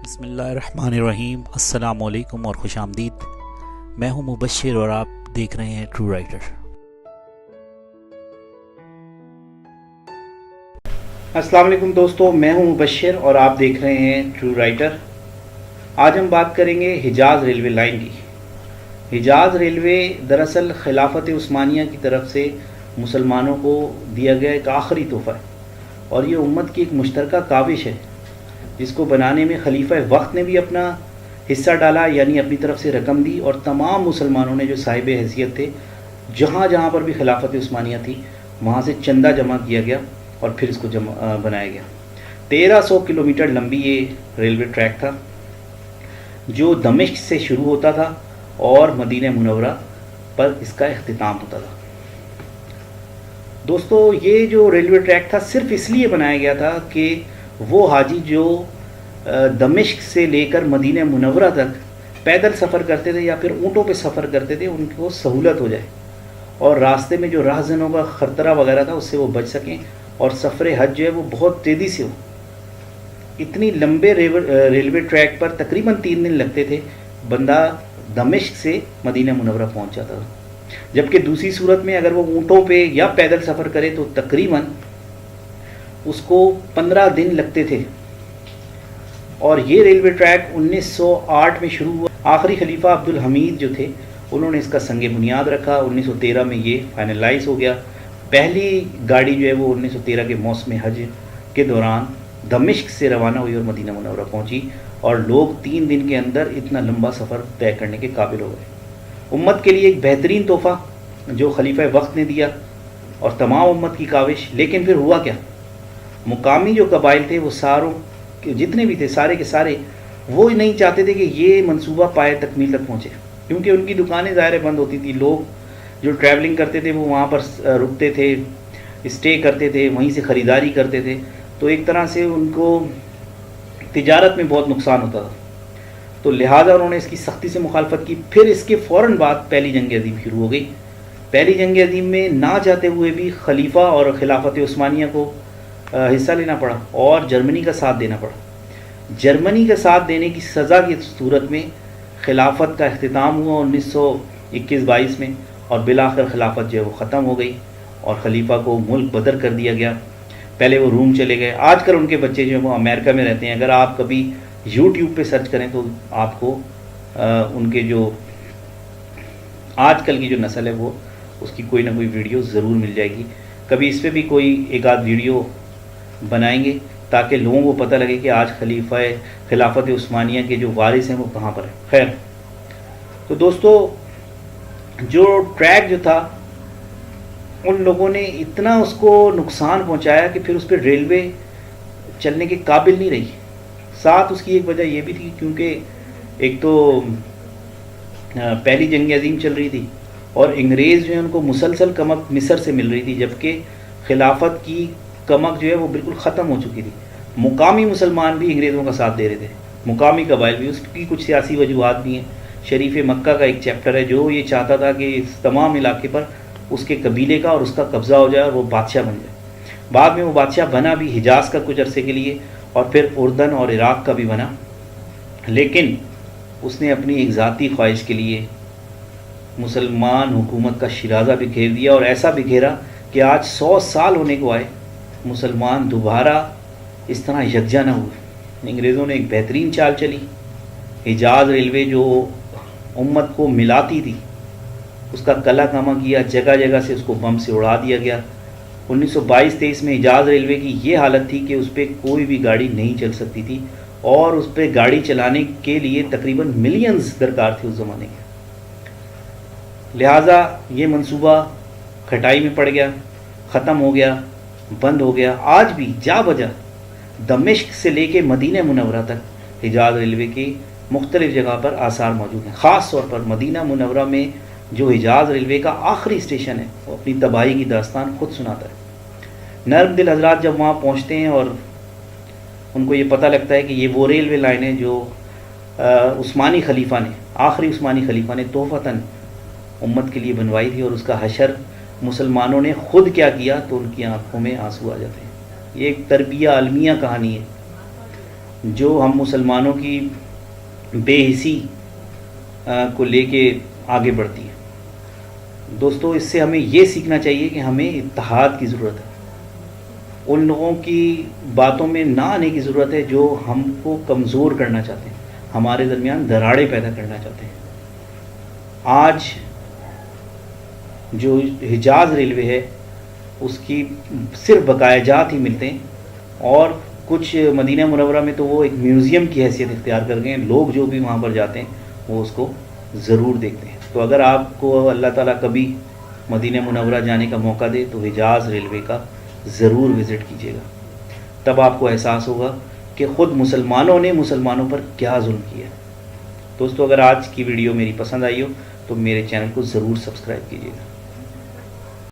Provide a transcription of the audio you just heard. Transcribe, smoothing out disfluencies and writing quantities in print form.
بسم اللہ الرحمن الرحیم۔ السلام علیکم اور خوش آمدید۔ میں ہوں مبشر اور آپ دیکھ رہے ہیں ٹرو رائٹر۔ السلام علیکم دوستو، میں ہوں مبشر اور آپ دیکھ رہے ہیں ٹرو رائٹر۔ آج ہم بات کریں گے حجاز ریلوے لائن کی۔ حجاز ریلوے دراصل خلافت عثمانیہ کی طرف سے مسلمانوں کو دیا گیا ایک آخری تحفہ ہے، اور یہ امت کی ایک مشترکہ کاوش ہے جس کو بنانے میں خلیفہ وقت نے بھی اپنا حصہ ڈالا، یعنی اپنی طرف سے رقم دی، اور تمام مسلمانوں نے جو صاحب حیثیت تھے جہاں جہاں پر بھی خلافت عثمانیہ تھی وہاں سے چندہ جمع کیا گیا اور پھر اس کو بنایا گیا۔ 1300 کلومیٹر لمبی یہ ریلوے ٹریک تھا جو دمشق سے شروع ہوتا تھا اور مدینہ منورہ پر اس کا اختتام ہوتا تھا۔ دوستو، یہ جو ریلوے ٹریک تھا صرف اس لیے بنایا گیا تھا کہ وہ حاجی جو دمشق سے لے کر مدینہ منورہ تک پیدل سفر کرتے تھے یا پھر اونٹوں پہ سفر کرتے تھے ان کو سہولت ہو جائے، اور راستے میں جو راہزنوں کا خطرہ وغیرہ تھا اس سے وہ بچ سکیں، اور سفر حج جو ہے وہ بہت تیزی سے ہو۔ اتنی لمبے ریلوے ٹریک پر تقریباً 3 دن لگتے تھے، بندہ دمشق سے مدینہ منورہ پہنچ جاتا تھا، جبکہ دوسری صورت میں اگر وہ اونٹوں پہ یا پیدل سفر کرے تو تقریباً اس کو 15 دن لگتے تھے۔ اور یہ ریلوے ٹریک 1908 میں شروع ہوا۔ آخری خلیفہ عبدالحمید جو تھے انہوں نے اس کا سنگ بنیاد رکھا۔ 1913 میں یہ فائنلائز ہو گیا۔ پہلی گاڑی جو ہے وہ 1913 کے موسم حج کے دوران دمشق سے روانہ ہوئی اور مدینہ منورہ پہنچی، اور لوگ 3 دن کے اندر اتنا لمبا سفر طے کرنے کے قابل ہو گئے۔ امت کے لیے ایک بہترین تحفہ جو خلیفہ وقت نے دیا اور تمام امت کی کاوش۔ لیکن پھر ہوا کیا؟ مقامی جو قبائل تھے وہ ساروں جتنے بھی تھے سارے کے سارے وہ نہیں چاہتے تھے کہ یہ منصوبہ پائے تکمیل تک پہنچے، کیونکہ ان کی دکانیں ظاہر بند ہوتی تھی۔ لوگ جو ٹریولنگ کرتے تھے وہ وہاں پر رکتے تھے، اسٹے کرتے تھے، وہیں سے خریداری کرتے تھے، تو ایک طرح سے ان کو تجارت میں بہت نقصان ہوتا تھا۔ تو لہٰذا انہوں نے اس کی سختی سے مخالفت کی۔ پھر اس کے فوراً بعد پہلی جنگ عظیم شروع ہو گئی۔ پہلی جنگ عظیم میں نہ چاہتے ہوئے بھی خلیفہ اور خلافت عثمانیہ کو حصہ لینا پڑا اور جرمنی کا ساتھ دینا پڑا۔ جرمنی کا ساتھ دینے کی سزا کی صورت میں خلافت کا اختتام ہوا 1921-22 میں، اور بالآخر خلافت جو ہے وہ ختم ہو گئی اور خلیفہ کو ملک بدر کر دیا گیا۔ پہلے وہ روم چلے گئے، آج کل ان کے بچے جو ہیں وہ امریکہ میں رہتے ہیں۔ اگر آپ کبھی یوٹیوب پہ سرچ کریں تو آپ کو ان کے جو آج کل کی جو نسل ہے وہ اس کی کوئی نہ کوئی ویڈیو ضرور مل جائے گی۔ کبھی اس پہ بھی کوئی ایک آدھ ویڈیو بنائیں گے تاکہ لوگوں کو پتہ لگے کہ آج خلافت عثمانیہ کے جو وارث ہیں وہ کہاں پر ہیں۔ خیر، تو دوستو، جو ٹریک جو تھا ان لوگوں نے اتنا اس کو نقصان پہنچایا کہ پھر اس پہ ریلوے چلنے کے قابل نہیں رہی۔ ساتھ اس کی ایک وجہ یہ بھی تھی کیونکہ ایک تو پہلی جنگ عظیم چل رہی تھی اور انگریز جو ہیں ان کو مسلسل کمک مصر سے مل رہی تھی، جبکہ خلافت کی کمک جو ہے وہ بالکل ختم ہو چکی تھی۔ مقامی مسلمان بھی انگریزوں کا ساتھ دے رہے تھے، مقامی قبائل بھی۔ اس کی کچھ سیاسی وجوہات بھی ہیں۔ شریف مکہ کا ایک چیپٹر ہے جو یہ چاہتا تھا کہ اس تمام علاقے پر اس کے قبیلے کا اور اس کا قبضہ ہو جائے اور وہ بادشاہ بن جائے۔ بعد میں وہ بادشاہ بنا بھی حجاز کا کچھ عرصے کے لیے، اور پھر اردن اور عراق کا بھی بنا، لیکن اس نے اپنی ایک ذاتی خواہش کے لیے مسلمان حکومت کا شیرازہ بکھیر دیا، اور ایسا بکھیرا کہ آج 100 سال ہونے کو آئے مسلمان دوبارہ اس طرح یکجا نہ ہوئے۔ انگریزوں نے ایک بہترین چال چلی۔ حجاز ریلوے جو امت کو ملاتی تھی اس کا کلا کما کیا، جگہ جگہ سے اس کو بم سے اڑا دیا گیا۔ 1922-23 میں حجاز ریلوے کی یہ حالت تھی کہ اس پہ کوئی بھی گاڑی نہیں چل سکتی تھی، اور اس پہ گاڑی چلانے کے لیے تقریباً ملینز درکار تھے اس زمانے کے۔ لہٰذا یہ منصوبہ کھٹائی میں پڑ گیا، ختم ہو گیا، بند ہو گیا۔ آج بھی جا بجا دمشق سے لے کے مدینہ منورہ تک حجاز ریلوے کی مختلف جگہ پر آثار موجود ہیں۔ خاص طور پر مدینہ منورہ میں جو حجاز ریلوے کا آخری اسٹیشن ہے وہ اپنی تباہی کی داستان خود سناتا ہے۔ نرم دل حضرات جب وہاں پہنچتے ہیں اور ان کو یہ پتہ لگتا ہے کہ یہ وہ ریلوے لائن ہے جو عثمانی خلیفہ نے، آخری عثمانی خلیفہ نے تحفتاً امت کے لیے بنوائی تھی، اور اس کا حشر مسلمانوں نے خود کیا کیا، تو ان کی آنکھوں میں آنسو آ جاتے ہیں۔ یہ ایک تربیہ عالمیہ کہانی ہے۔ جو ہم مسلمانوں کی بے حسی کو لے کے آگے بڑھتی ہے۔ دوستو اس سے ہمیں یہ سیکھنا چاہیے کہ ہمیں اتحاد کی ضرورت ہے، ان لوگوں کی باتوں میں نہ آنے کی ضرورت ہے جو ہم کو کمزور کرنا چاہتے ہیں، ہمارے درمیان دراڑیں پیدا کرنا چاہتے ہیں۔ آج جو حجاز ریلوے ہے اس کی صرف بقایا جات ہی ملتے ہیں، اور کچھ مدینہ منورہ میں تو وہ ایک میوزیم کی حیثیت اختیار کر گئے ہیں، لوگ جو بھی وہاں پر جاتے ہیں وہ اس کو ضرور دیکھتے ہیں۔ تو اگر آپ کو اللہ تعالیٰ کبھی مدینہ منورہ جانے کا موقع دے تو حجاز ریلوے کا ضرور وزٹ کیجیے گا، تب آپ کو احساس ہوگا کہ خود مسلمانوں نے مسلمانوں پر کیا ظلم کیا ہے۔ دوستو اگر آج کی ویڈیو میری پسند آئی ہو تو میرے چینل کو ضرور سبسکرائب کیجیے گا۔